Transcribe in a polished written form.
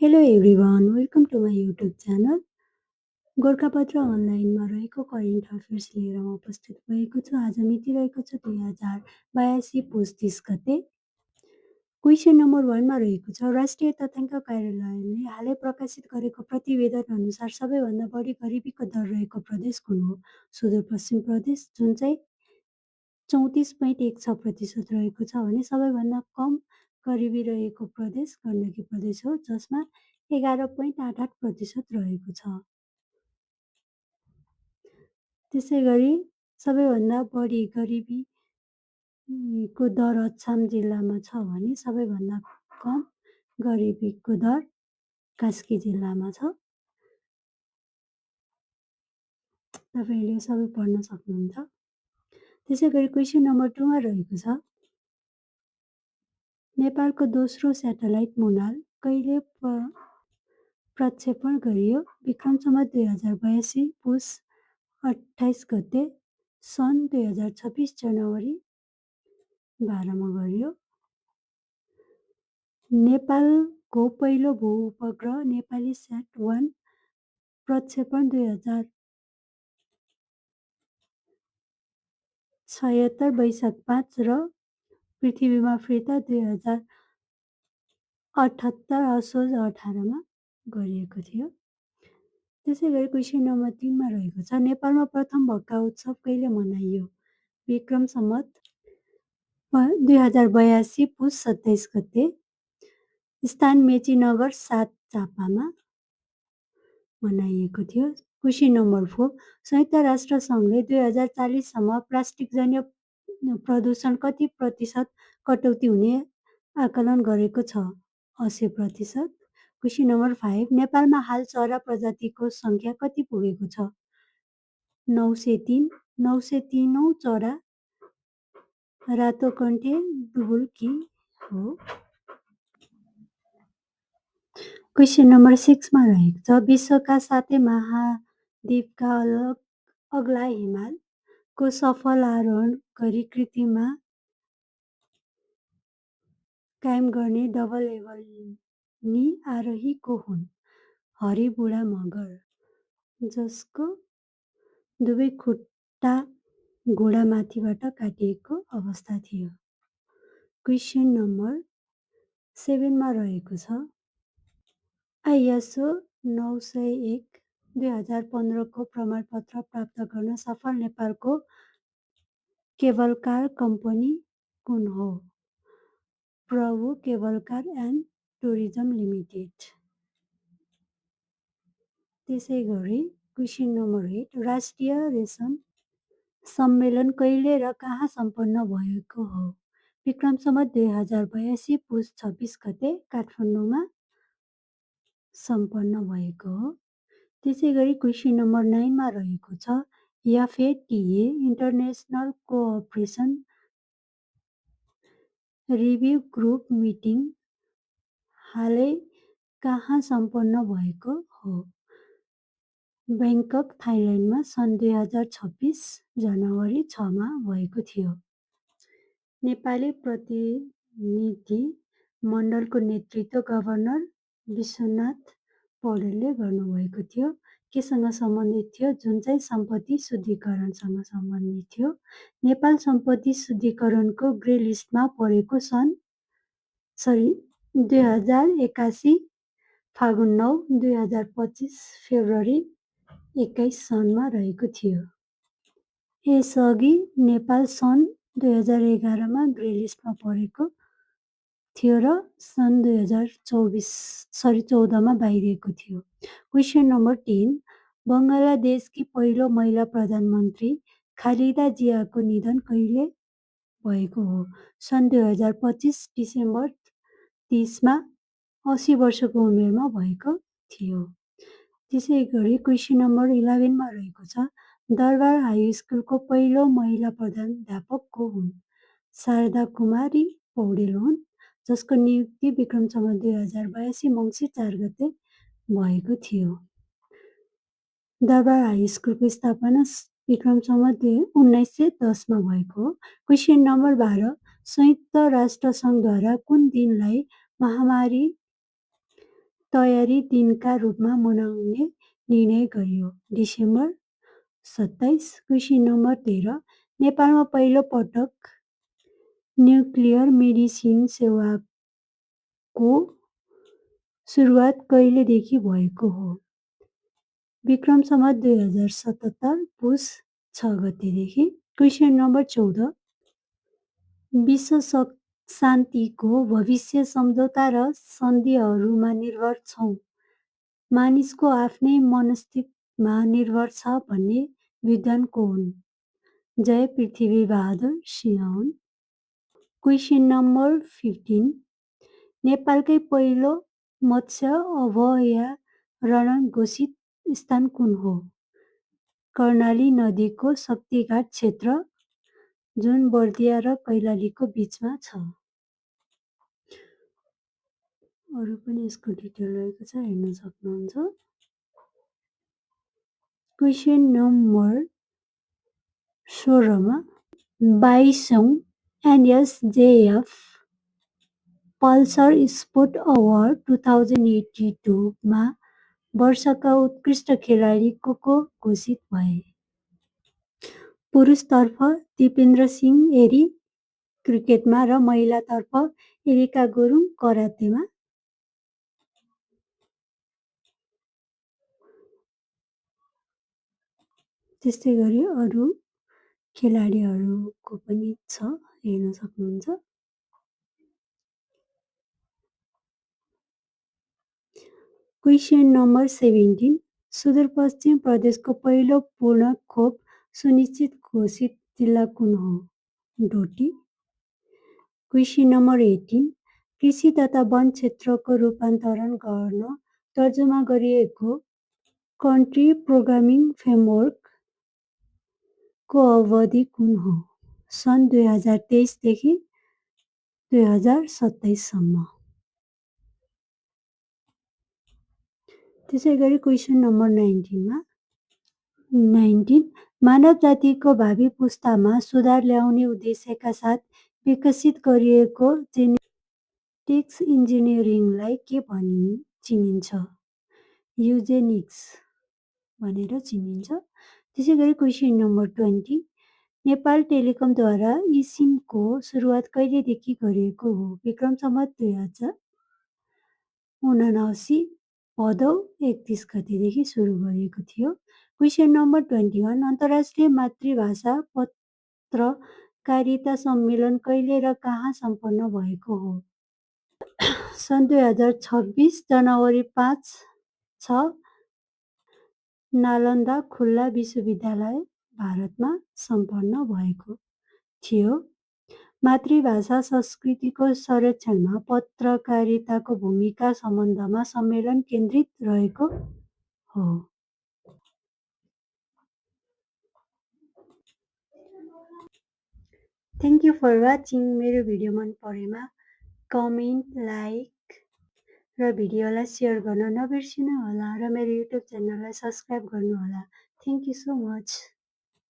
Hello everyone, welcome to my YouTube channel. Gorkhapatra अनलाइनमा रहेको current affairs लिएर म उपस्थित भएको छु। आज मिति रहेको छ 2082 पुस 30 गते। क्वेसन नम्बर 1 मा रहेको छ, राष्ट्रिय तथ्याङ्क कार्यालयले हालै प्रकाशित गरेको प्रतिवेदन अनुसार सबैभन्दा बढी गरिबीको दर रहेको प्रदेश कुन हो? सुदूरपश्चिम प्रदेश, जुन चाहिँ 34.16% रहेको छ भने सबैभन्दा कम गरिबी रहेको प्रदेश गण्डकी प्रदेश हो, जसमा 11.88% रहेको छ। त्यसै गरी सबैभन्दा बढी गरिबीको दर अछाम जिल्लामा छ भने सबैभन्दा कम गरिबीको दर कास्की जिल्लामा छ। तपाईँले सबै पढ्न सक्नुहुन्छ। त्यसै गरी क्वेसन नम्बर 2 मा रहेको छ, नेपालको दोस्रो स्याटेलाइट मुनाल कहिले प्रक्षेपण गरियो? विक्रम सम्वत 2082 पुस 28 गते, सन् 2026 जनवरी 12 मा गरियो। नेपालको पहिलो भू-उपग्रह नेपाली स्याट 1 प्रक्षेपण 2076 वैशाख 5 र पृथ्वीमा फिर्ता 2078 असोज 18 मा गरिएको थियो। त्यसै गरी क्वेसन नम्बर 3 मा रहेको छ, नेपालमा प्रथम भक्का उत्सव कहिले मनाइयो? विक्रम सम्वत 2082 पुस 27 गते, स्थान मेचीनगर 7 चापामा मनाइएको थियो। क्वेसन नम्बर 4, संयुक्त राष्ट्र सङ्घले 2040 सम्म प्लास्टिकजन्य प्रदूषण कति प्रतिशत कटौती हुने आकलन गरेको छ? 80%। क्वेसन नम्बर 5, नेपालमा हाल चरा प्रजातिको सङ्ख्या कति पुगेको छ? 903। 903औं चरा रातोकन्टे डुबुल्की हो। क्वेसन नम्बर 6 मा रहेको छ, विश्वका 7 महाद्वीपका अग्ला हिमालको सफल आरोहण गरी कृतिमा कायम गर्ने डबल लेभलनी आरोही को हुन्? हरिबुढा मगर, जसको दुवै खुट्टा घोडामाथिबाट काटिएको अवस्था थियो। क्वेसन नम्बर 7 मा रहेको छ, आइएसओ 901 2015 को प्रमाणपत्र प्राप्त गर्न सफल नेपालको केबलकार कम्पनी कुन हो? प्रभु केबलकार एन्ड टुरिज्म लिमिटेड। त्यसै गरी क्वेसन नम्बर 8, राष्ट्रिय रेशम सम्मेलन कहिले र कहाँ सम्पन्न भएको हो? विक्रम सम्वत 2082 पुस 26 गते, काठमाडौँमा सम्पन्न भएको हो। त्यसै गरी क्वेसन नम्बर 9 मा रहेको छ, FATF international cooperation review group meeting हालै कहाँ सम्पन्न भएको हो? ब्याङ्कक, थाइल्यान्डमा सन् 2026 जनवरी 6 मा भएको थियो। नेपाली प्रतिनिधि मण्डलको नेतृत्व गभर्नर विश्वनाथ पौडेलले गर्नुभएको थियो। केसँग सम्बन्धित थियो? जुन चाहिँ सम्पत्ति शुद्धिकरणसँग सम्बन्धित थियो। नेपाल सम्पत्ति शुद्धिकरणको ग्रे लिस्टमा परेको 2081 फागुन 9, 2025 फेब्रुअरी 21 सनमा रहेको थियो। यसअघि नेपाल सन् 2011 मा ग्रे लिस्टमा परेको थियो र सन् 2014 मा बाहिरिएको थियो। क्वेसन नम्बर 10, बङ्गलादेशकी पहिलो महिला प्रधानमन्त्री खालिदा जियाको निधन कहिले भएको हो? सन् 2025 डिसेम्बर 30 मा 80 वर्षको उमेरमा भएको थियो। त्यसै गरी क्वेसन नम्बर 11 मा रहेको छ, दरबार हाई स्कुलको पहिलो महिला प्रधानाध्यापक को हुन्? शारदा कुमारी पौडेल हुन्, जसको नियुक्ति विक्रम सम्वत 2082 मङ्सिर 4 गते भएको थियो। दरबार हाई स्कुलको स्थापना विक्रम सम्वत 1910 मा भएको हो। क्वेसन नम्बर 12, संयुक्त राष्ट्र सङ्घद्वारा कुन दिनलाई महामारी तयारी दिनका रूपमा मनाउने निर्णय गरियो। डिसेम्बर 27। क्वेसन नम्बर 13 नेपालमा पहिलो पटक न्युक्लियर मेडिसिन सेवाको सुरुवात कहिलेदेखि भएको हो? विक्रम सम्वत 2077 पुस 6 गतेदेखि। क्वेसन नम्बर 14 विश्व शान्तिको भविष्य सम्झौता र सन्धिहरूमा निर्भर छौँ, मानिसको आफ्नै मनस्थितिमा निर्भर छ भन्ने विद्वान को हुन्? जय पृथ्वीबहादुर सिंह हुन्। क्वेसन नम्बर 15 नेपालकै पहिलो मत्स्य अभयारण्य घोषित स्थान कुन हो? कर्णाली नदीको शक्तिघाट क्षेत्र, जुन बर्दिया र कैलालीको बीचमा छ। अरू पनि यसको डिटेल रहेको छ, हेर्न सक्नुहुन्छ। क्वेसन नम्बर 16 मा 22औं एनएसजेएफ पल्सर स्पोर्ट अवार्ड 2082 मा वर्षका उत्कृष्ट खेलाडी को घोषित भए? पुरुषतर्फ दिपेन्द्र सिंह एरी क्रिकेटमा र महिलातर्फ एरिका गुरुङ करातेमा। त्यस्तै गरी अरू खेलाडीहरूको पनि छ, हेर्न सक्नुहुन्छ। क्वेसन नम्बर 17 सुदूरपश्चिम प्रदेशको पहिलो पूर्ण खोप सुनिश्चित घोषित जिल्ला कुन हो? डोटी। क्वेसन नम्बर 18 कृषि तथा वन क्षेत्रको रूपान्तरण गर्न तर्जुमा गरिएको कन्ट्री प्रोग्रामिङ फ्रेमवर्क को अवधि कुन हो? सन् 2023 देखि 2027 सम्म। त्यसै गरी क्वेसन नम्बर 19 मानव जातिको भावी पुस्तामा सुधार ल्याउने उद्देश्यका साथ विकसित गरिएको जेनेटिक्स इन्जिनियरिङलाई के भनी चिनिन्छ? युजेनिक्स भनेर चिनिन्छ। त्यसै गरी क्वेसन नम्बर 20 नेपाल टेलिकमद्वारा इसिमको सुरुवात कहिलेदेखि गरिएको हो? विक्रम सम्वत 2079 भदौ 31 गतेदेखि सुरु गरिएको थियो। क्वेसन नम्बर 21 अन्तर्राष्ट्रिय मातृभाषा पत्रकारिता सम्मेलन कहिले र कहाँ सम्पन्न भएको हो? सन् 2026 जनवरी 5-6 नालन्दा खुल्ला विश्वविद्यालय, भारतमा सम्पन्न भएको थियो। मातृभाषा संस्कृतिको संरक्षणमा पत्रकारिताको भूमिका सम्बन्धमा सम्मेलन केन्द्रित रहेको हो। Thank you for watching. मेरो भिडियो मन परेमा कमेन्ट, लाइक र भिडियोलाई सेयर गर्न नबिर्सिनु होला र मेरो युट्युब च्यानललाई सब्सक्राइब गर्नुहोला। Thank you so much.